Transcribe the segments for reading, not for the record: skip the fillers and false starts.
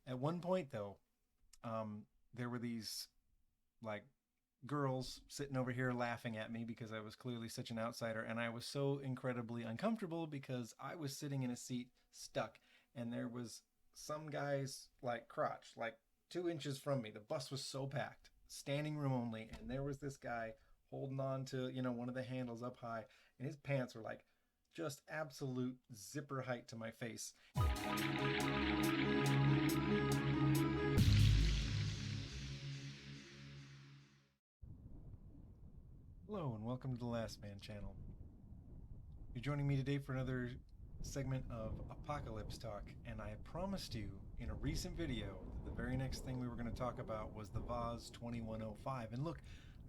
At one point, though, there were these like girls sitting over here laughing at me because I was clearly such an outsider, and I was so incredibly uncomfortable because I was sitting in a seat stuck, and there was some guy's like crotch, like 2 inches from me. The bus was so packed, standing room only, and there was this guy holding on to one of the handles up high, and his pants were like just absolute zipper height to my face. Hello and welcome to the Last Man channel. You're joining me today for another segment of Apocalypse Talk, and I promised you in a recent video that the very next thing we were going to talk about was the Vaz 2105. And look,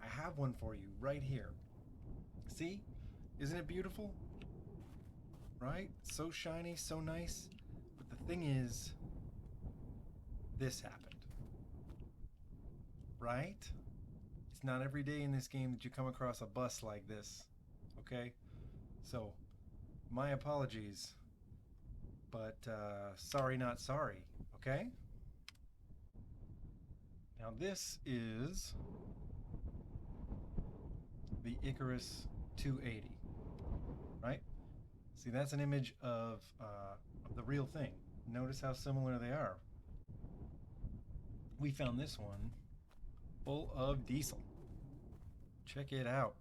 I have one for you right here. See? Isn't it beautiful? Right? So shiny, so nice. But the thing is, this happened. Right? It's not every day in this game that you come across a bus like this. Okay? So, my apologies. But sorry, not sorry. Okay? Now, this is the Icarus 280. Right? See, that's an image of the real thing. Notice how similar they are. We found this one full of diesel. Check it out.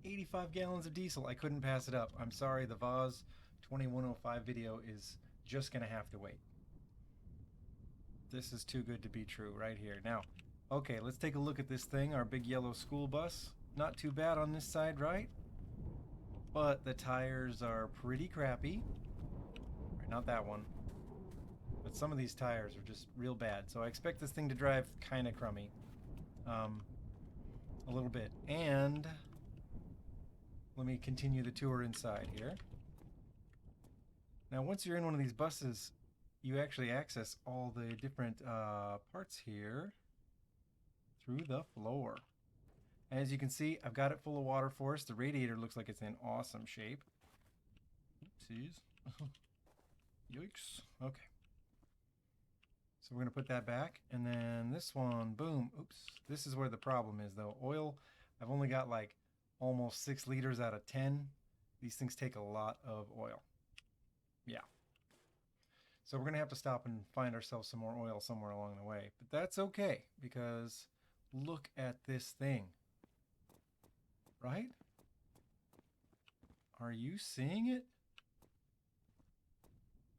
85 gallons of diesel. I couldn't pass it up. I'm sorry, the Vaz 2105 video is just going to have to wait. This is too good to be true right here. Now, okay, let's take a look at this thing, our big yellow school bus. Not too bad on this side, right? But the tires are pretty crappy. Right, not that one. But some of these tires are just real bad. So I expect this thing to drive kind of crummy. A little bit. And let me continue the tour inside here. Now, once you're in one of these buses, you actually access all the different parts here through the floor. As you can see, I've got it full of water force. The radiator looks like it's in awesome shape. Oopsies. Yikes. Okay. So we're going to put that back. And then this one, boom. Oops. This is where the problem is, though. Oil, I've only got like almost 6 liters out of 10. These things take a lot of oil. Yeah. So we're going to have to stop and find ourselves some more oil somewhere along the way. But that's okay, because look at this thing. Right? Are you seeing it?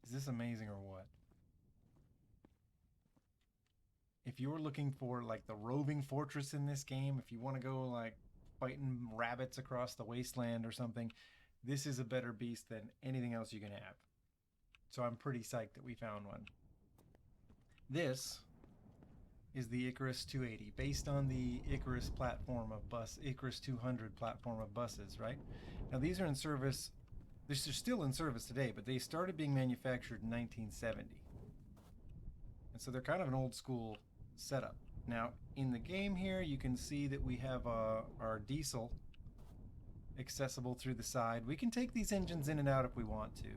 Is this amazing or what? If you're looking for like the roving fortress in this game, if you want to go like fighting rabbits across the wasteland or something, this is a better beast than anything else you can have. So I'm pretty psyched that we found one. This is the Icarus 280, based on the Icarus platform of bus, Icarus 200 platform of buses, right? Now these are in service, they're still in service today, but they started being manufactured in 1970. And so they're kind of an old school setup. Now in the game here, you can see that we have our diesel accessible through the side. We can take these engines in and out if we want to.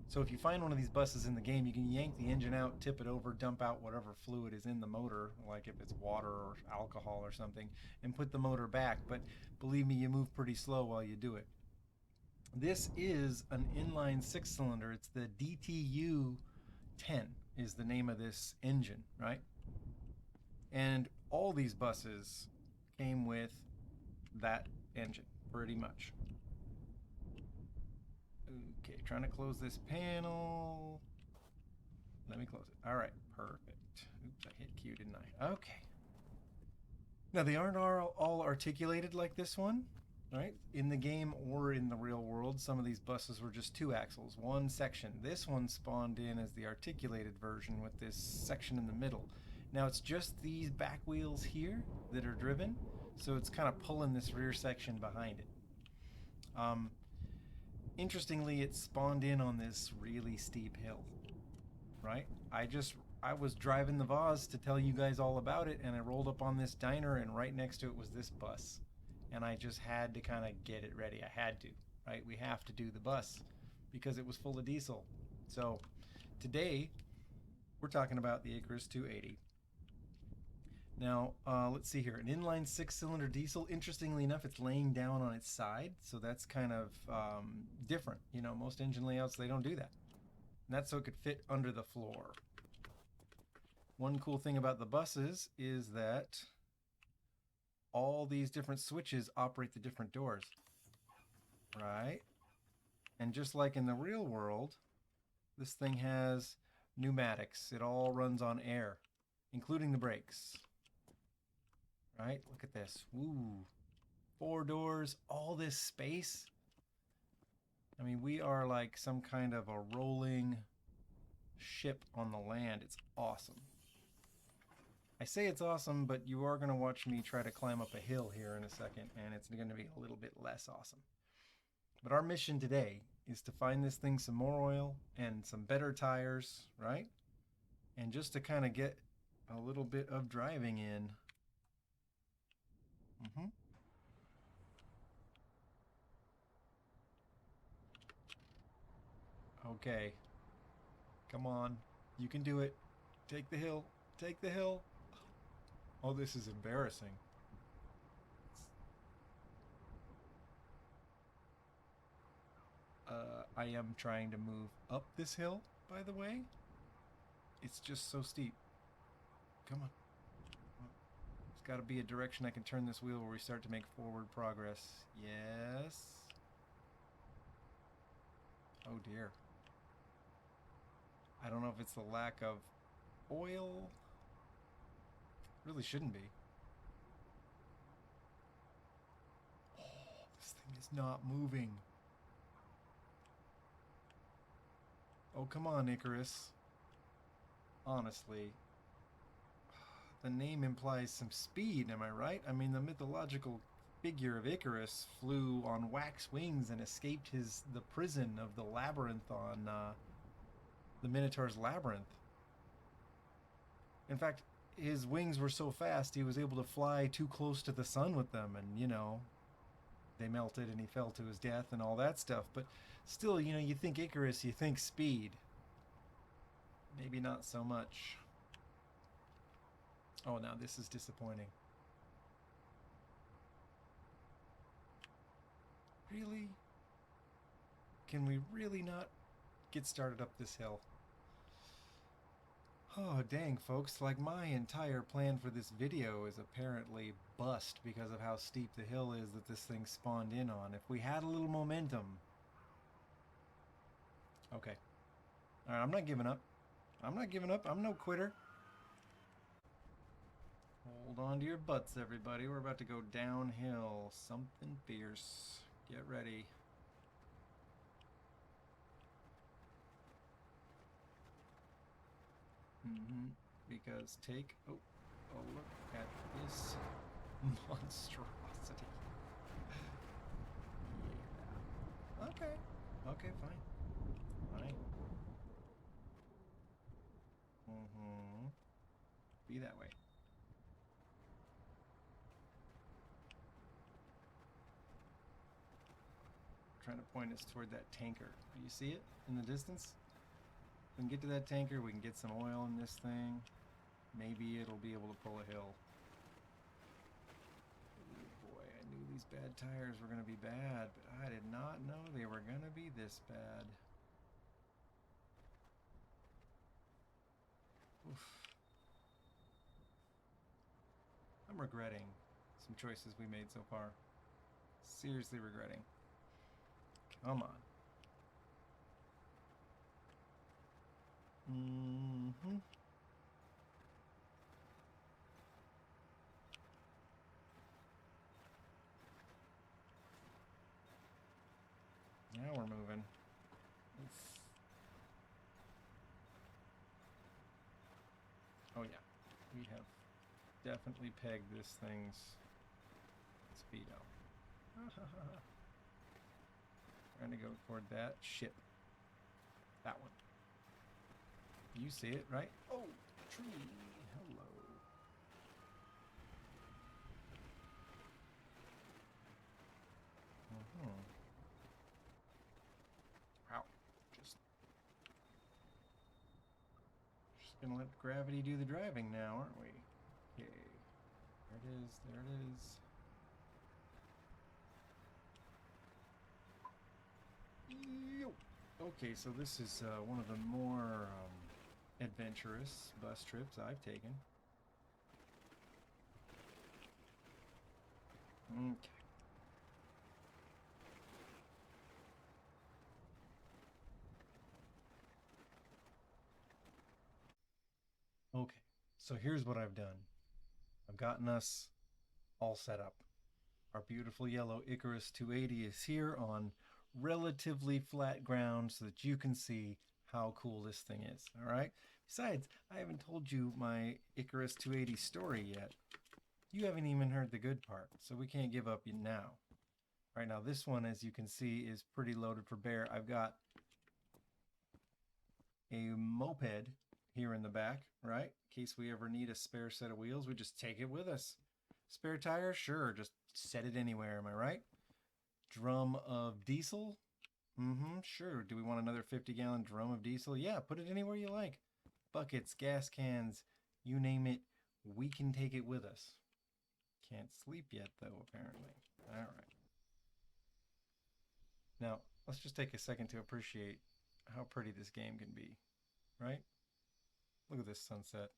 So if you find one of these buses in the game, you can yank the engine out, tip it over, dump out whatever fluid is in the motor, like if it's water or alcohol or something, and put the motor back. But believe me, you move pretty slow while you do it. This is an inline 6-cylinder. It's the DTU 10 is the name of this engine, right? And all these buses came with that engine, pretty much. Okay, trying to close this panel. Let me close it. All right, perfect. Oops, I hit Q, didn't I? Okay. Now, they aren't all articulated like this one, right? In the game or in the real world, some of these buses were just 2 axles, one section. This one spawned in as the articulated version with this section in the middle. Now, it's just these back wheels here that are driven, so it's kind of pulling this rear section behind it. Interestingly, it spawned in on this really steep hill, right? I was driving the Vaz to tell you guys all about it, and I rolled up on this diner, and right next to it was this bus. And I just had to kind of get it ready. I had to, right? We have to do the bus because it was full of diesel. So today, We're talking about the Icarus 280. Now, let's see here. An inline 6-cylinder diesel. Interestingly enough, it's laying down on its side, so that's kind of different. You know, most engine layouts, they don't do that. And that's so it could fit under the floor. One cool thing about the buses is that all these different switches operate the different doors, right? And just like in the real world, this thing has pneumatics. It all runs on air, including the brakes. Right? Look at this. Ooh. 4 doors, all this space. I mean, we are like some kind of a rolling ship on the land. It's awesome. I say it's awesome, but you are going to watch me try to climb up a hill here in a second, and it's going to be a little bit less awesome. But our mission today is to find this thing some more oil and some better tires, right? And just to kind of get a little bit of driving in. Okay. Come on. You can do it. Take the hill. Take the hill. Oh, this is embarrassing. I am trying to move up this hill, by the way. It's just so steep. Come on. There's got to be a direction I can turn this wheel where we start to make forward progress. Yes. Oh dear. I don't know if it's the lack of oil. Really shouldn't be. Oh, this thing is not moving. Oh, come on, Icarus. Honestly. The name implies some speed, am I right? I mean, the mythological figure of Icarus flew on wax wings and escaped the prison of the labyrinth on the Minotaur's labyrinth. In fact, his wings were so fast he was able to fly too close to the sun with them, and you know, they melted and he fell to his death and all that stuff. But still, you know, you think Icarus, you think speed. Maybe not so much. Oh, now this is disappointing. Really? Can we really not get started up this hill? Oh, dang, folks. Like, my entire plan for this video is apparently bust because of how steep the hill is that this thing spawned in on. If we had a little momentum... Okay. Alright, I'm not giving up. I'm not giving up. I'm no quitter. Hold on to your butts, everybody. We're about to go downhill. Something fierce. Get ready. Because oh, look at this monstrosity. Yeah. Okay, fine. Be that way. Trying to point us toward that tanker. You see it in the distance? We can get to that tanker, we can get some oil in this thing. Maybe it'll be able to pull a hill. Oh boy, I knew these bad tires were going to be bad, but I did not know they were going to be this bad. Oof. I'm regretting some choices we made so far. Seriously regretting. Come on. Now we're moving. Oh yeah, we have definitely pegged this thing's speedo. Trying to go toward that ship. That one. You see it, right? Oh, tree. Hello. Wow. Just Gonna let gravity do the driving now, aren't we? Okay. There it is. There it is. Yo. Okay, so this is one of the more adventurous bus trips I've taken. Okay. Okay. So here's what I've done. I've gotten us all set up. Our beautiful yellow Icarus 280 is here on relatively flat ground so that you can see how cool this thing is. All right. Besides, I haven't told you my Icarus 280 story yet. You haven't even heard the good part, so we can't give up now. Right now, this one, as you can see, is pretty loaded for bear. I've got a moped here in the back, right? In case we ever need a spare set of wheels, we just take it with us. Spare tire? Sure, just set it anywhere, am I right? Drum of diesel? Sure. Do we want another 50-gallon drum of diesel? Yeah, put it anywhere you like. Buckets, gas cans, you name it, we can take it with us. Can't sleep yet, though, apparently. All right. Now, let's just take a second to appreciate how pretty this game can be, right? Look at this sunset.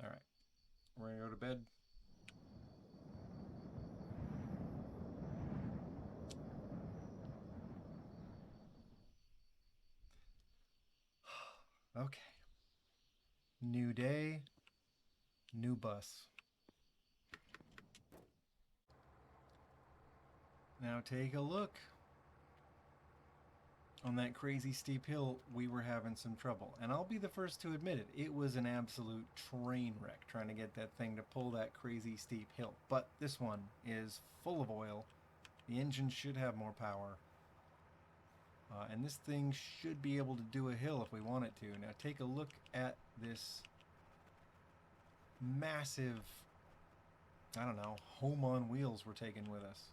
All right. We're going to go to bed. Okay. New day, new bus. Now take a look. On that crazy steep hill, we were having some trouble. And I'll be the first to admit it. It was an absolute train wreck trying to get that thing to pull that crazy steep hill. But this one is full of oil. The engine should have more power. And this thing should be able to do a hill if we want it to. Now take a look at this massive, I don't know, home on wheels we're taking with us.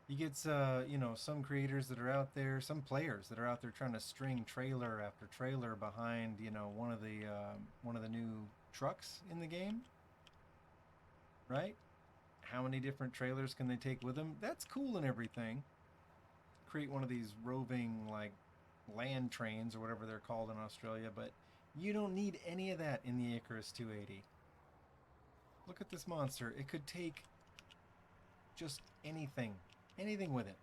You get, some creators that are out there, some players that are out there trying to string trailer after trailer behind, one of the new trucks in the game, right? How many different trailers can they take with them? That's cool and everything. Create one of these roving, like, land trains or whatever they're called in Australia, but you don't need any of that in the Icarus 280. Look at this monster. It could take just anything with it.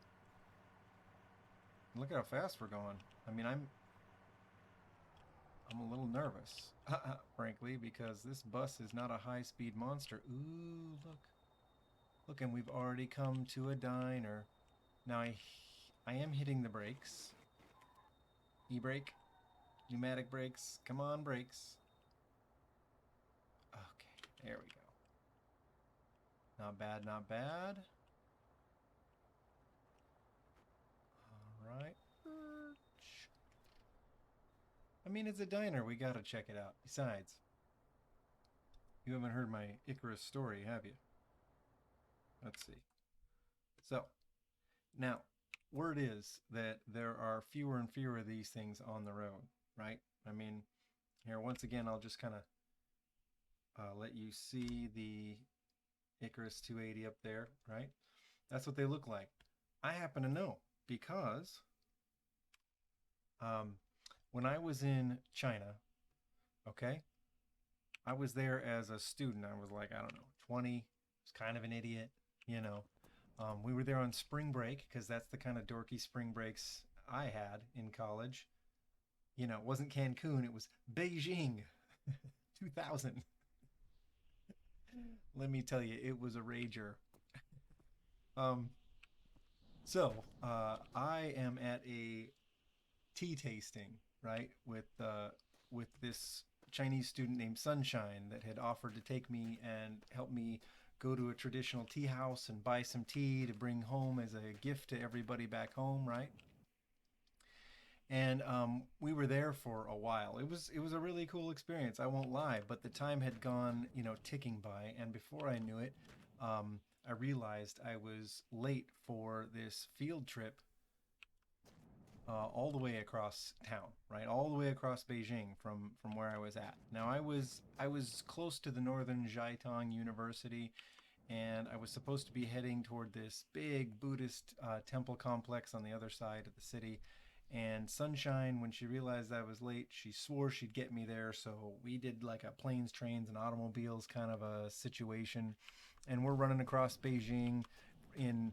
Look at how fast we're going. I mean, I'm a little nervous, frankly, because this bus is not a high-speed monster. Ooh, look, and we've already come to a diner. Now I am hitting the brakes. E-brake, pneumatic brakes. Come on, brakes. Okay, there we go. Not bad, not bad. All right. I mean, it's a diner. We gotta check it out. Besides, you haven't heard my Icarus story, have you? Let's see. So, now, word is that there are fewer and fewer of these things on the road, right? I mean, here, once again, I'll just kind of let you see the Icarus 280 up there, right? That's what they look like. I happen to know because when I was in China, okay, I was there as a student. I was like, I don't know, 20. I was kind of an idiot, you know. We were there on spring break because that's the kind of dorky spring breaks I had in college. You know, it wasn't Cancun, it was Beijing 2000. Let me tell you, it was a rager. Um, I am at a tea tasting, right, with this Chinese student named Sunshine that had offered to take me and help me go to a traditional tea house and buy some tea to bring home as a gift to everybody back home, right? And we were there for a while. It was a really cool experience. I won't lie, but the time had gone, ticking by, and before I knew it, I realized I was late for this field trip all the way across town, right? All the way across Beijing from where I was at. Now I was close to the Northern Jiaotong University, and I was supposed to be heading toward this big Buddhist temple complex on the other side of the city. And Sunshine, when she realized I was late, she swore she'd get me there. So we did like a planes, trains, and automobiles kind of a situation. And we're running across Beijing in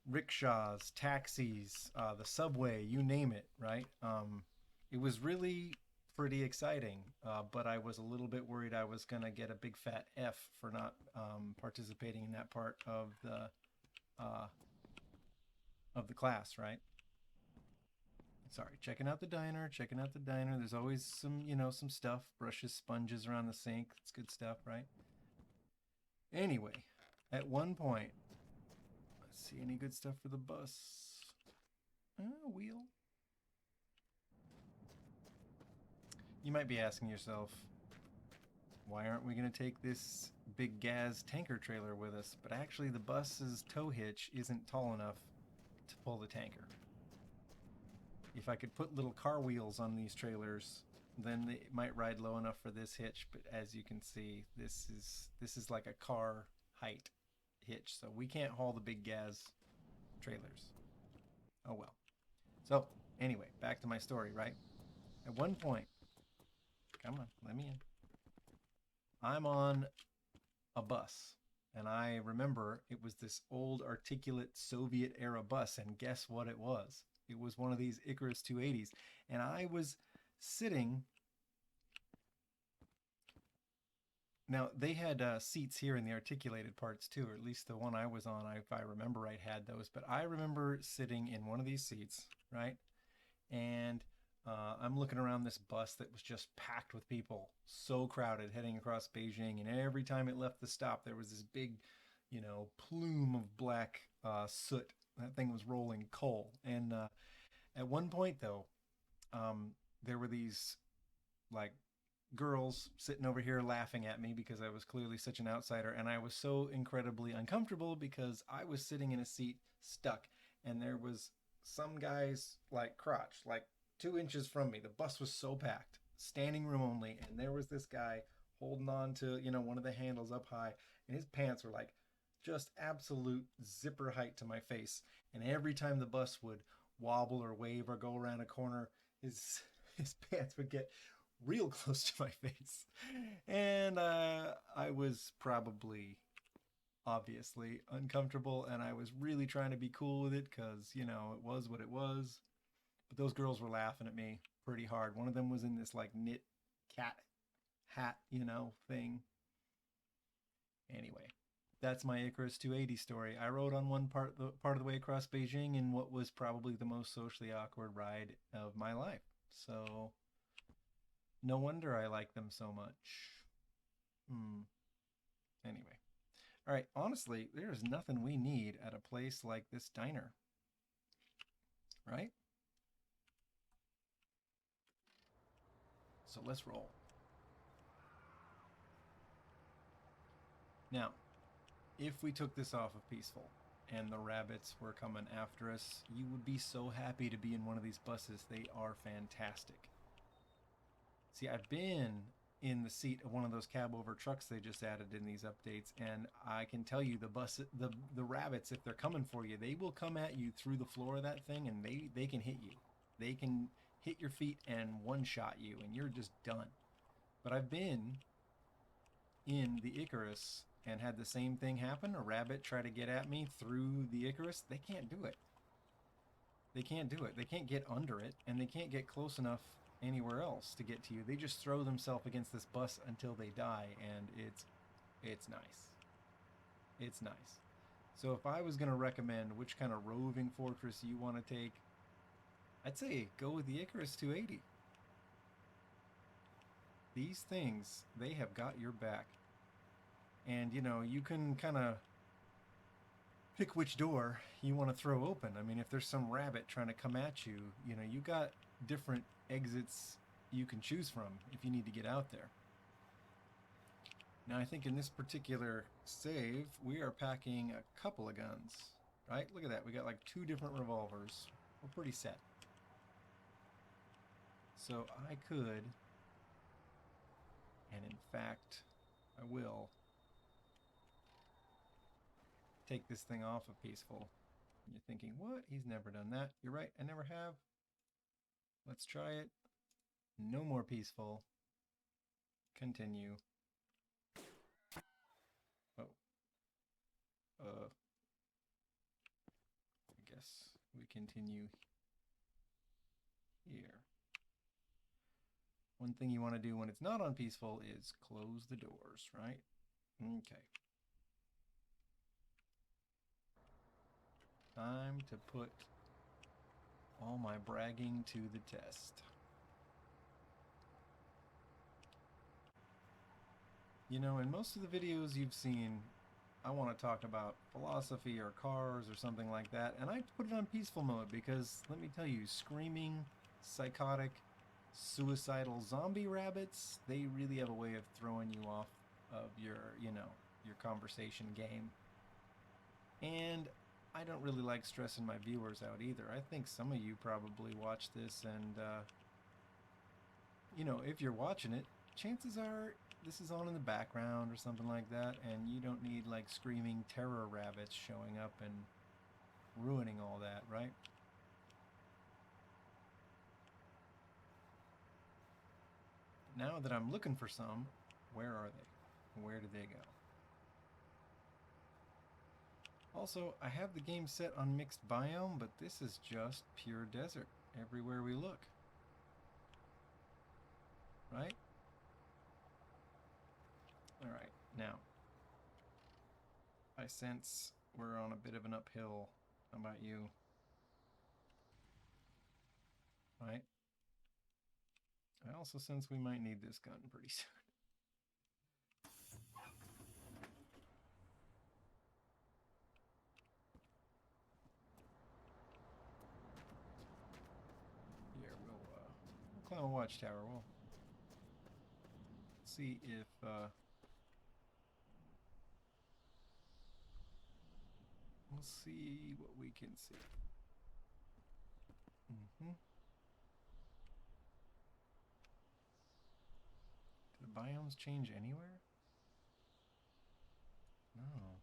rickshaws, taxis, the subway, you name it, right? It was really pretty exciting, but I was a little bit worried I was going to get a big fat F for not participating in that part uh, of the class, right? Sorry, checking out the diner, checking out the diner. There's always some, some stuff, brushes, sponges around the sink. It's good stuff, right? Anyway, at one point, let's see, any good stuff for the bus? Wheel. You might be asking yourself, why aren't we going to take this big gas tanker trailer with us? But actually, the bus's tow hitch isn't tall enough to pull the tanker. If I could put little car wheels on these trailers, then they might ride low enough for this hitch. But as you can see, this is like a car height hitch, so we can't haul the big gas trailers. Oh well. So anyway, back to my story, right? At one point, come on, let me in. I'm on a bus, and I remember it was this old articulate Soviet era bus, and guess what it was? It was one of these Icarus 280s, and I was sitting. Now they had seats here in the articulated parts too, or at least the one I was on, if I remember right, had those. But I remember sitting in one of these seats, right? And I'm looking around this bus that was just packed with people, so crowded, heading across Beijing. And every time it left the stop, there was this big, plume of black soot. That thing was rolling coal. And at one point, though, there were these like girls sitting over here laughing at me because I was clearly such an outsider, and I was so incredibly uncomfortable because I was sitting in a seat stuck, and there was some guy's like crotch, like 2 inches from me. The bus was so packed, standing room only, and there was this guy holding on to one of the handles up high, and his pants were like just absolute zipper height to my face. And every time the bus would wobble or wave or go around a corner, his pants would get real close to my face. And I was probably obviously uncomfortable, and I was really trying to be cool with it because, it was what it was. But those girls were laughing at me pretty hard. One of them was in this like knit cat hat, thing. Anyway, that's my Icarus 280 story. I rode on one part of the way across Beijing in what was probably the most socially awkward ride of my life. So no wonder I like them so much. Anyway. All right, honestly, there is nothing we need at a place like this diner. Right? So let's roll. Now, if we took this off of peaceful and the rabbits were coming after us, you would be so happy to be in one of these buses. They are fantastic. See, I've been in the seat of one of those cab over trucks they just added in these updates, and I can tell you the rabbits, if they're coming for you, they will come at you through the floor of that thing, and they can hit you. They can hit your feet and one shot you, and you're just done. But I've been in the Icarus and had the same thing happen. A rabbit try to get at me through the Icarus. They can't do it. They can't do it. They can't get under it, and they can't get close enough anywhere else to get to you. They just throw themselves against this bus until they die, and it's nice. It's nice. So if I was going to recommend which kind of roving fortress you want to take, I'd say go with the Icarus 280. These things, they have got your back. And, you can kind of pick which door you want to throw open. I mean, if there's some rabbit trying to come at you, you got different exits you can choose from if you need to get out there. Now, I think in this particular save, we are packing a couple of guns, right? Look at that. We got like 2 different revolvers. We're pretty set. So I could, and in fact, I will, take this thing off of peaceful. And you're thinking, what? He's never done that. You're right, I never have. Let's try it. No more peaceful. Continue. Oh. I guess we continue here. One thing you want to do when it's not on peaceful is close the doors, right? Okay. Time to put all my bragging to the test. You know, in most of the videos you've seen, I want to talk about philosophy or cars or something like that, and I put it on peaceful mode because, let me tell you, screaming, psychotic, suicidal zombie rabbits, they really have a way of throwing you off of your, your conversation game. And I don't really like stressing my viewers out either. I think some of you probably watch this and, if you're watching it, chances are this is on in the background or something like that, and you don't need like screaming terror rabbits showing up and ruining all that, right? Now that I'm looking for some, where are they? Where did they go? Also, I have the game set on mixed biome, but this is just pure desert everywhere we look. Right? Alright, now, I sense we're on a bit of an uphill. How about you? Right? I also sense we might need this gun pretty soon. Here, we'll climb a watchtower. We'll see if we'll see what we can see. Do the biomes change anywhere? No.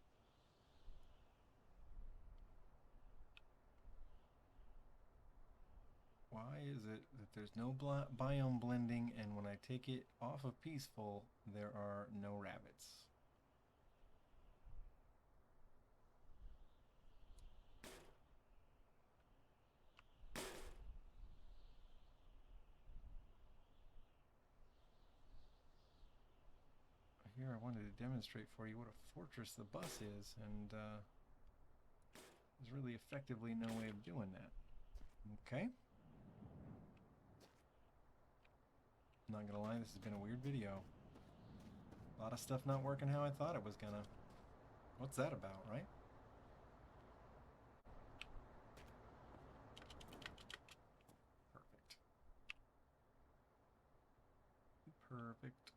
Why is it that there's no biome blending, and when I take it off of peaceful, there are no rabbits? Here I wanted to demonstrate for you what a fortress the bus is, and there's really effectively no way of doing that. Okay. Not gonna lie, this has been a weird video. A lot of stuff not working how I thought it was gonna. What's that about, right? Perfect. Perfect.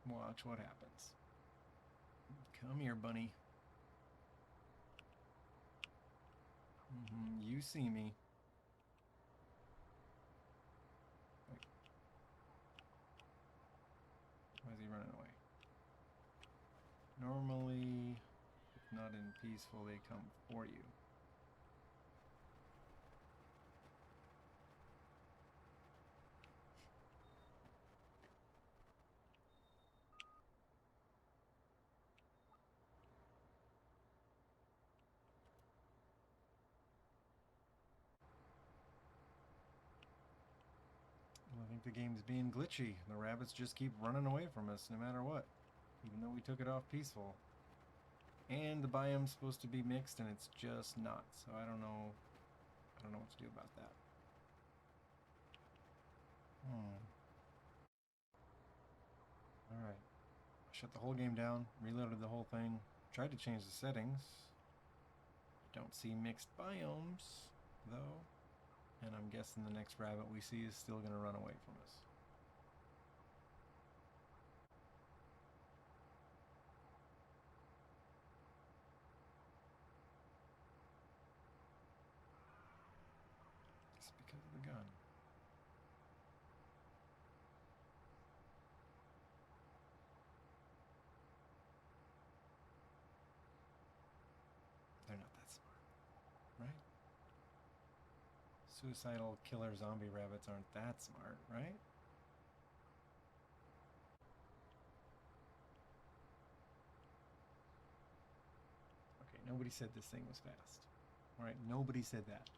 Watch what happens. Come here, bunny. You see me. Wait. Why is he running away? Normally, if not in peaceful, they come for you. I think the game's being glitchy. The rabbits just keep running away from us no matter what, even though we took it off peaceful. And the biome's supposed to be mixed, and it's just not. So I don't know what to do about that. Alright. Shut the whole game down, reloaded the whole thing, tried to change the settings. Don't see mixed biomes, though. And I'm guessing the next rabbit we see is still going to run away from us. Suicidal killer zombie rabbits aren't that smart, right? Okay, nobody said this thing was fast. All right, nobody said that.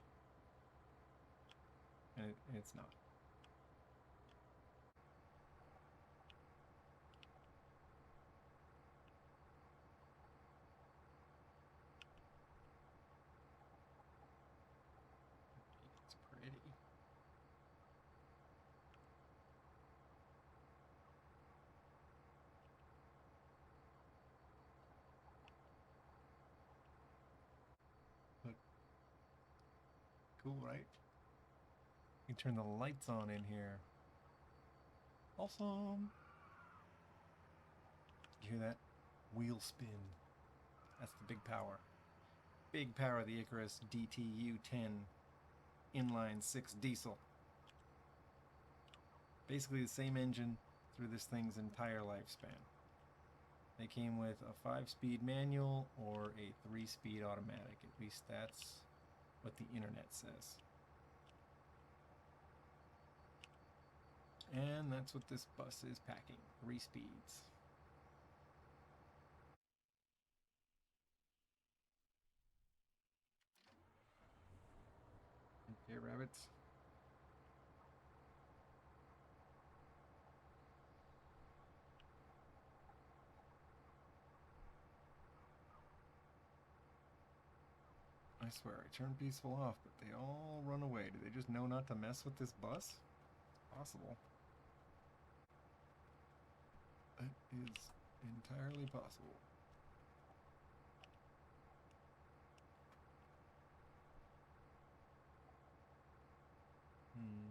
And it's not. It's pretty. Look, cool, right? You can turn the lights on in here. Awesome. You hear that? Wheel spin. That's the big power. Big power of the Icarus DTU 10 inline 6 diesel. Basically the same engine through this thing's entire lifespan. They came with a 5-speed manual or a 3-speed automatic. At least that's what the internet says. And that's what this bus is packing. 3 speeds. Okay, rabbits. I swear, I turned peaceful off, but they all run away. Do they just know not to mess with this bus? Possible. It is entirely possible. Hmm.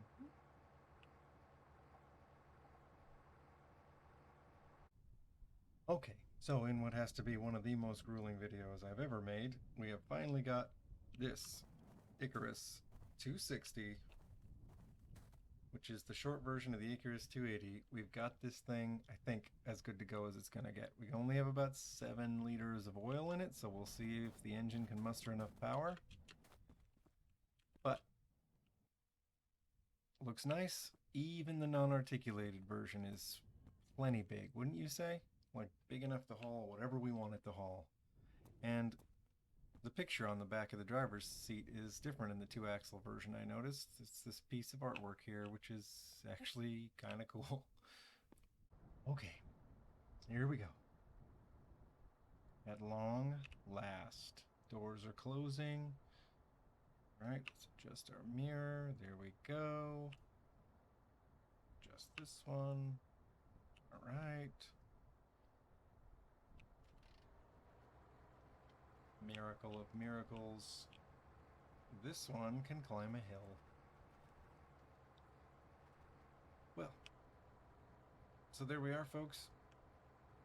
Okay, so in what has to be one of the most grueling videos I've ever made, we have finally got this Icarus 260, which is the short version of the Icarus 280. We've got this thing, I think, as good to go as it's going to get. We only have about 7 liters of oil in it, so we'll see if the engine can muster enough power. But looks nice. Even the non-articulated version is plenty big, wouldn't you say? Like big enough to haul whatever we want it to haul. And the picture on the back of the driver's seat is different in the 2-axle version, I noticed. It's this piece of artwork here, which is actually kind of cool. Okay, here we go. At long last, doors are closing. All right, let's adjust our mirror. There we go. Adjust this one. All right. Miracle of miracles. This one can climb a hill. Well, so there we are, folks.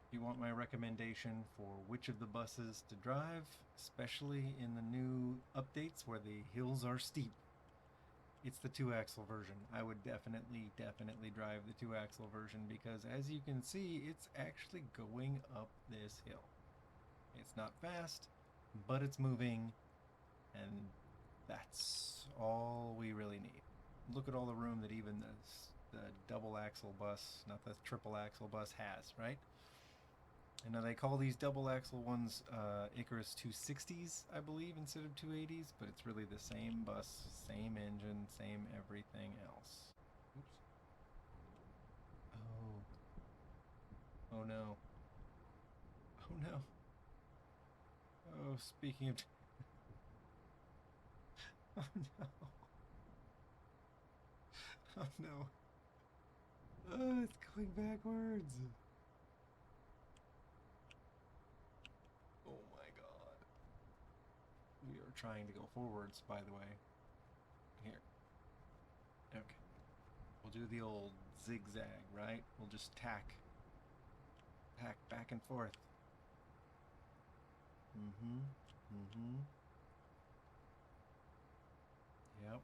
If you want my recommendation for which of the buses to drive, especially in the new updates where the hills are steep, it's the 2-axle version. I would definitely drive the 2-axle version because, as you can see, it's actually going up this hill. It's not fast, but it's moving, and that's all we really need. Look at all the room that even the double axle bus, not the triple axle bus, has, right? And now they call these double axle ones Icarus 260s, I believe, instead of 280s, but it's really the same bus, same engine, same everything else. Oops. Oh. Oh no. Oh no. Oh, speaking of. Oh no. Oh no. Oh, it's going backwards. Oh my god. We are trying to go forwards, by the way. Here. Okay. We'll do the old zigzag, right? We'll just tack back and forth. Mm-hmm. Mm-hmm. Yep.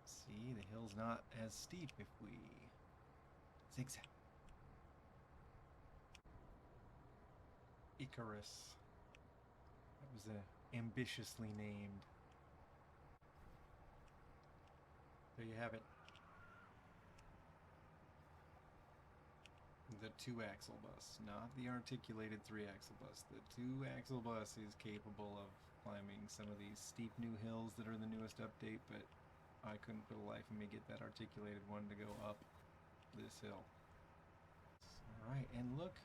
See, the hill's not as steep if we zigzag. Icarus. That was ambitiously named. have it. The 2-axle bus, not the articulated 3-axle bus. The 2-axle bus is capable of climbing some of these steep new hills that are in the newest update, but I couldn't for the life of me get that articulated one to go up this hill. Alright, and look,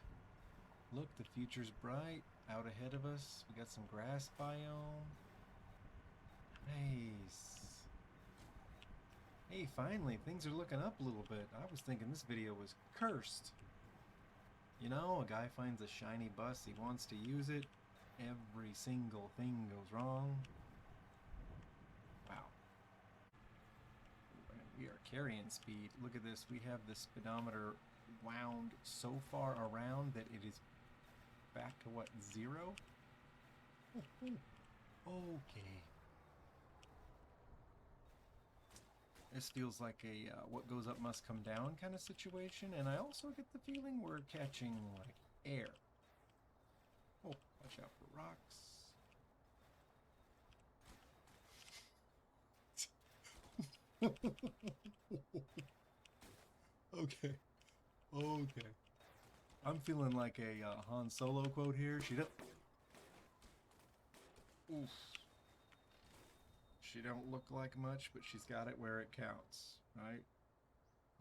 the future's bright out ahead of us. We got some grass biome. Nice. Hey, finally, things are looking up a little bit. I was thinking this video was cursed. You know, a guy finds a shiny bus, he wants to use it, every single thing goes wrong. Wow. We are carrying speed. Look at this, we have the speedometer wound so far around that it is back to what, 0? Okay. This feels like a what goes up must come down kind of situation, and I also get the feeling we're catching, like, air. Oh, watch out for rocks. Okay. Okay. I'm feeling like a Han Solo quote here. She don't... Oof. She don't look like much, but she's got it where it counts, right?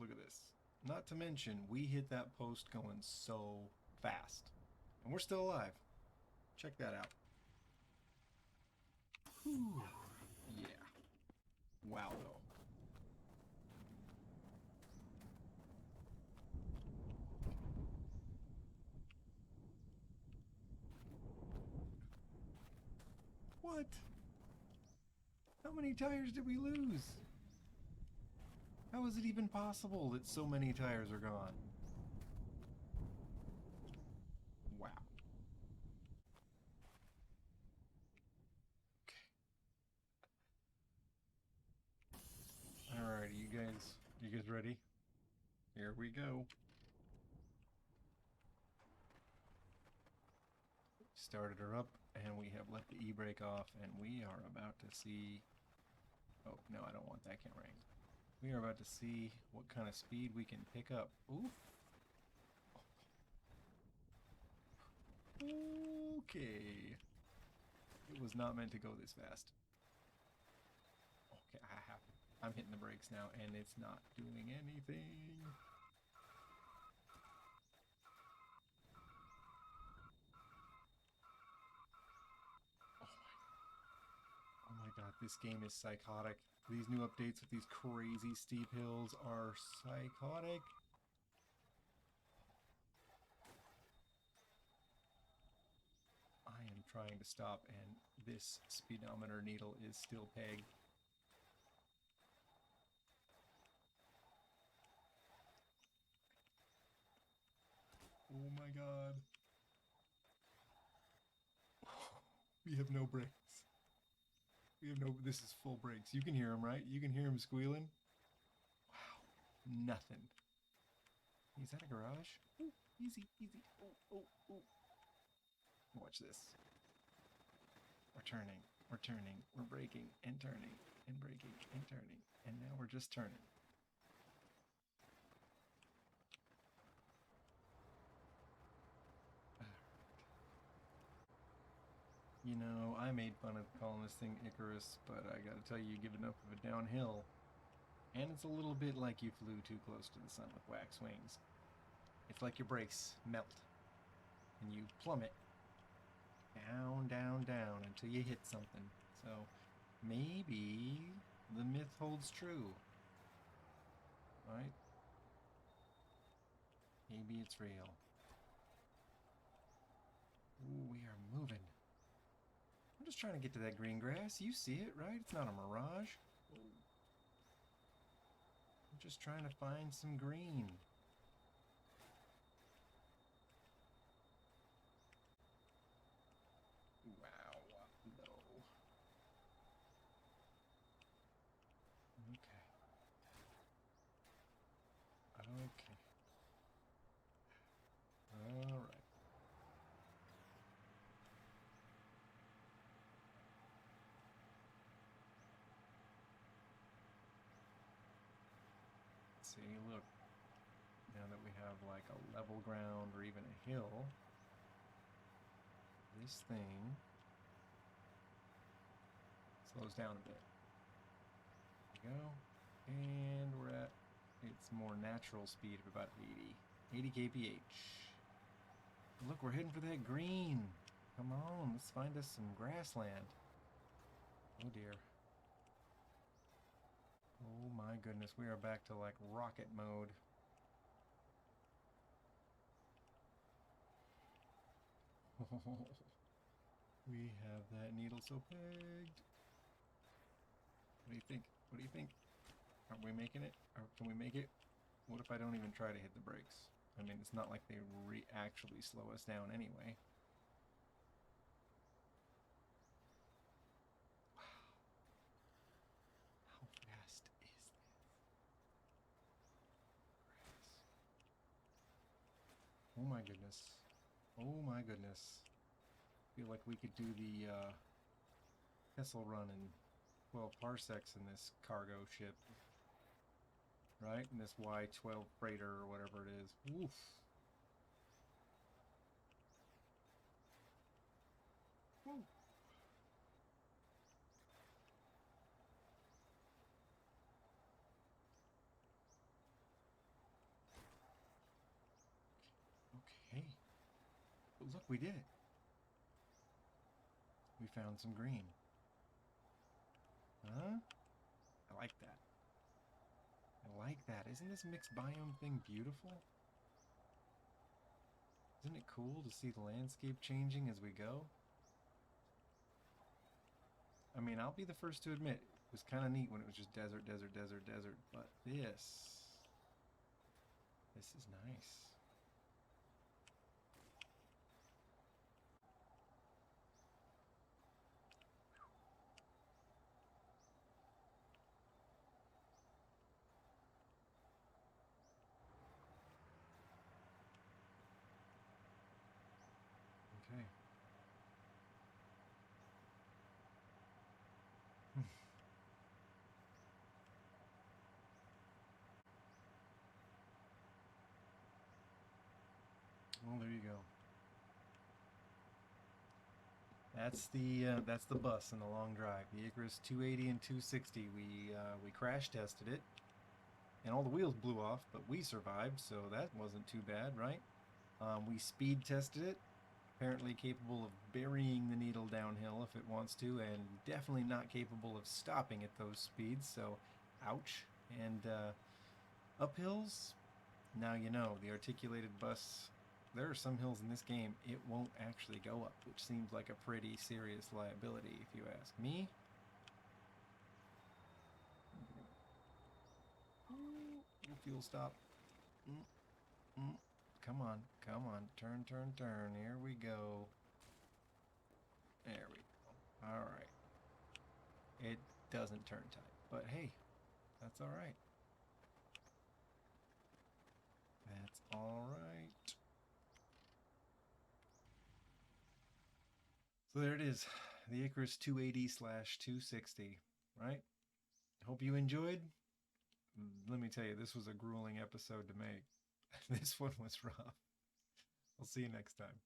Look at this. Not to mention, we hit that post going so fast. And we're still alive. Check that out. Whew. Yeah. Wow, though. What? How many tires did we lose? How is it even possible that so many tires are gone? Wow. Okay. Alrighty, you guys ready? Here we go. Started her up, and we have let the e-brake off, and we are about to see... Oh, no, I don't want that camera angle. We are about to see what kind of speed we can pick up. Oof. Okay. It was not meant to go this fast. Okay, I'm hitting the brakes now, and it's not doing anything. Oh my god, this game is psychotic. These new updates with these crazy steep hills are psychotic. I am trying to stop, and this speedometer needle is still pegged. Oh my god. We have no brakes. We have no... This is full brakes. You can hear him, right? You can hear him squealing. Wow. Nothing. Is that a garage? Ooh, easy, easy. Oh, oh, oh. Watch this. We're turning. We're turning. We're braking and turning and braking and turning. And now we're just turning. You know, I made fun of calling this thing Icarus, but I gotta tell you, you give enough of a downhill, and it's a little bit like you flew too close to the sun with wax wings. It's like your brakes melt, and you plummet down, down, down until you hit something. So maybe the myth holds true, right? Maybe it's real. Ooh, we are moving. I'm just trying to get to that green grass. You see it, right? It's not a mirage. I'm just trying to find some green. Wow, no. Okay. Okay. All right. see, look, now that we have like a level ground or even a hill, this thing slows down a bit. There we go. And we're at its more natural speed of about 80 kph. Look, we're heading for that green. Come on, let's find us some grassland. Oh dear. Oh my goodness, we are back to like rocket mode. We have that needle so pegged. What do you think? What do you think? Are we making it? Or can we make it? What if I don't even try to hit the brakes? I mean, it's not like they actually slow us down anyway. Wow. How fast is this? Oh my goodness. Oh my goodness. I feel like we could do the Kessel run in 12 parsecs in this cargo ship. Right? In this Y12 freighter or whatever it is. Oof. Woo. Okay. But look, we did it. We found some green. Huh? I like that. I like that. Isn't this mixed biome thing beautiful? Isn't it cool to see the landscape changing as we go? I mean, I'll be the first to admit, it was kind of neat when it was just desert, desert, desert, desert. But this is nice. Okay. Well, there you go. That's the bus in the long drive. The Icarus 280 and 260. We crash tested it, and all the wheels blew off, but we survived, so that wasn't too bad, right? We speed tested it. Apparently capable of burying the needle downhill if it wants to, and definitely not capable of stopping at those speeds. So, ouch. And uphills. Now you know the articulated bus. There are some hills in this game it won't actually go up, which seems like a pretty serious liability if you ask me. Fuel stop. Come on, come on. Turn, turn, turn. Here we go. There we go. All right. It doesn't turn tight, but hey, that's all right. That's all right. So there it is, the Icarus 280/260, right? Hope you enjoyed. Let me tell you, this was a grueling episode to make. This one was rough. I'll see you next time.